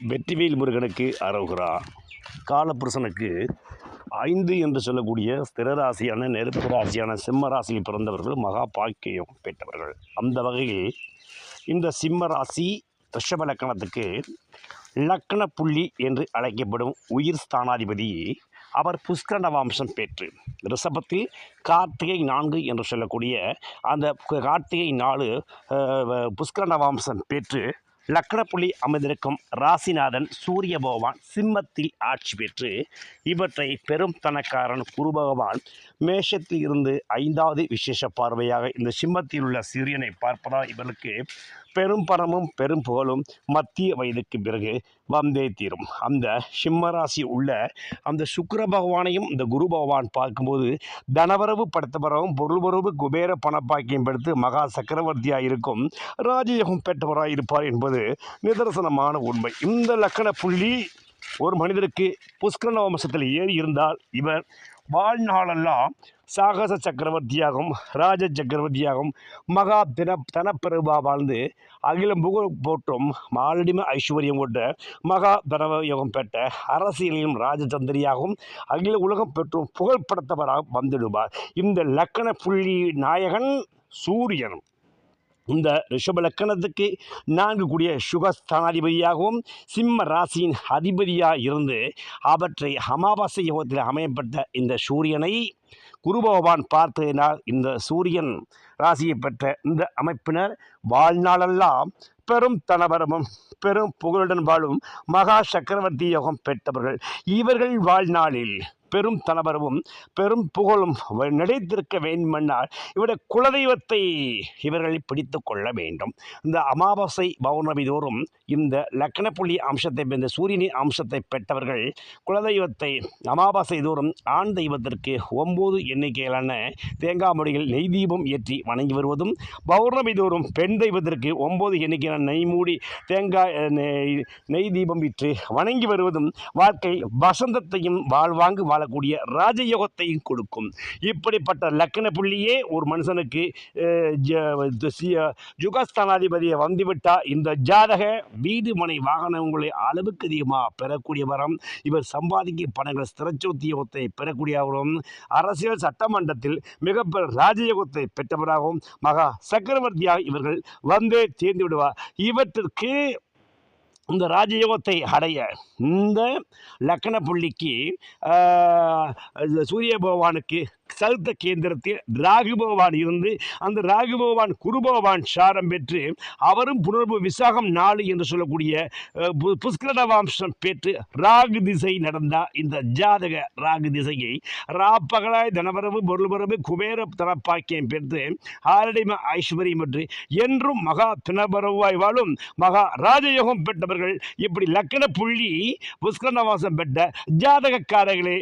வெற்றிவேல் முருகனுக்கு அரோகரா. காலபுருஷனுக்கு 5 என்று சொல்லக்கூடிய ஸ்திர ராசியான நெருப்பு ராசியான சிம்ம ராசியில் பிறந்தவர்கள் மகா பாக்கியம் பெற்றவர்கள். அந்த வகையில் இந்த சிம்ம ராசி ரிஷப லக்கணத்துக்கு லக்கண புள்ளி என்று அழைக்கப்படும் உயிர் ஸ்தானாதிபதி அவர் புஷ்கர நவாம்சம் பெற்று ரிஷபத்தில் கார்த்திகை 4 என்று சொல்லக்கூடிய அந்த கார்த்திகை 4 புஷ்கர நவாம்சம் பெற்று லக்கணப்புள்ளி அமைந்திருக்கும் ராசிநாதன் சூரிய பகவான் சிம்மத்தில் ஆட்சி பெற்று இவற்றை பெரும் தனக்காரன் குரு பகவான் மேஷத்தில் இருந்து 5வது விசேஷ பார்வையாக இந்த சிம்மத்தில் உள்ள சூரியனை பார்ப்பதால் இவர்களுக்கு பெரும் பணமும் பெரும் புகழும் மத்திய வயதுக்கு பிறகு வந்தே தீரும். அந்த சிம்மராசி உள்ள அந்த சுக்கிர பகவானையும் இந்த குரு பகவான் பார்க்கும்போது தனவரவு படுத்தவரவும் பொருள்வரவு குபேர பணப்பாக்கியம் படுத்து மகா சக்கரவர்த்தியாக இருக்கும் ராஜயோகம் பெற்றவராக இருப்பார் என்பது நிதர்சனமான உண்மை. இந்த லக்கண புள்ளி ஒரு மனிதருக்கு புஷ்கர நவம்சத்தில் ஏறி இருந்தால் இவர் வாழ்நாளெல்லாம் சாகச சக்கரவர்த்தியாகவும் ராஜ சக்கரவர்த்தியாகவும் மகா தனப்பெருபா வாழ்ந்து அகிலம் புகழ் போற்றும் மாலடிம ஐஸ்வர்யம் கொண்ட மகா தனயோகம் பெற்ற அரசியலிலும் ராஜதந்திரியாகவும் அகில உலகம் பெற்றும் புகழ்படுத்தவராக வந்துடுவார். இந்த லக்கண புள்ளி நாயகன் சூரியன் இந்த ரிஷப லக்கணத்துக்கு 4 கூடிய சுகஸ்தானாதிபதியாகவும் சிம்ம ராசியின் அதிபதியாக இருந்து அவற்றை அமாவாசை யோகத்தில் அமையப்பட்ட இந்த சூரியனை குரு பகவான் பார்த்ததினால் இந்த சூரியன் ராசியை பெற்ற இந்த அமைப்பினர் வாழ்நாளெல்லாம் பெரும் தனவரமும் பெரும் புகழுடன் வாழும் மகா சக்கரவர்த்தி யோகம் பெற்றவர்கள். இவர்கள் வாழ்நாளில் பெரும் தனவரவும் பெரும் புகழும் நிலைத்திருக்க வேண்டுமென்றால் இவருடைய குலதெய்வத்தை இவர்கள் பிடித்து கொள்ள வேண்டும். இந்த அமாவாசை பௌர்ணமி தோறும் இந்த லக்கணப்புள்ளி அம்சத்தை இந்த சூரியனின் அம்சத்தை பெற்றவர்கள் குலதெய்வத்தை அமாவாசை தோறும் ஆண் தெய்வத்திற்கு 9 எண்ணிக்கையிலான தேங்காய் முடிகள் நெய் தீபம் ஏற்றி வணங்கி வருவதும், பௌர்ணமி தோறும் பெண் தெய்வத்திற்கு 9 எண்ணிக்கையிலான நெய் மூடி தேங்காய் நெய் தீபம் விற்று வணங்கி வருவதும் வாழ்க்கை வசந்தத்தையும் வாழ்வாங்கு வாழக்கூடிய ராஜயோகத்தையும் கொடுக்கும். இப்படிப்பட்ட லக்கண புள்ளியே ஒரு மனுஷனுக்கு யுகஸ்தானாதிபதியை வந்துவிட்டால் இந்த ஜாதக வீடு மனை வாகனங்களை அளவுக்கு அதிகமாக பெறக்கூடிய வரம், இவர் சம்பாதிக்க பணங்கள் ஸ்திரச்சோத்தியோகத்தை பெறக்கூடியவரும், அரசியல் சட்டமன்றத்தில் மிகப்பெரிய ராஜயோகத்தை பெற்றவராகவும் மகா சக்கரவர்த்தியாக இவர்கள் வந்து சேர்ந்து விடுவார். இவற்றிற்கு இந்த ராஜயோகத்தை அடைய இந்த லக்கண புள்ளிக்கு சூரிய பகவானுக்கு சதுர்த்த கேந்திரத்தில் ராகு பகவான் இருந்து அந்த ராகு பகவான் குரு பகவான் சாரம் பெற்று அவரும் புனர்பு விசாகம் 4 என்று சொல்லக்கூடிய புஷ்கர நவாம்சம் பெற்று ராகு திசை நடந்தால் இந்த ஜாதக ராகு திசையை ராப்பகலாய் தனவரவு பொருள்வரவு குபேர தனப்பாக்கியம் பெற்று ஆரடிம ஐஸ்வர்யம் பெற்று என்றும் மகா தினபரவாய் வாழும் மகா ராஜயோகம் பெற்றவர்கள். இப்படி லக்கண புள்ளி புஷ்கர நவாம்சம் பெற்ற ஜாதகக்காரர்களே.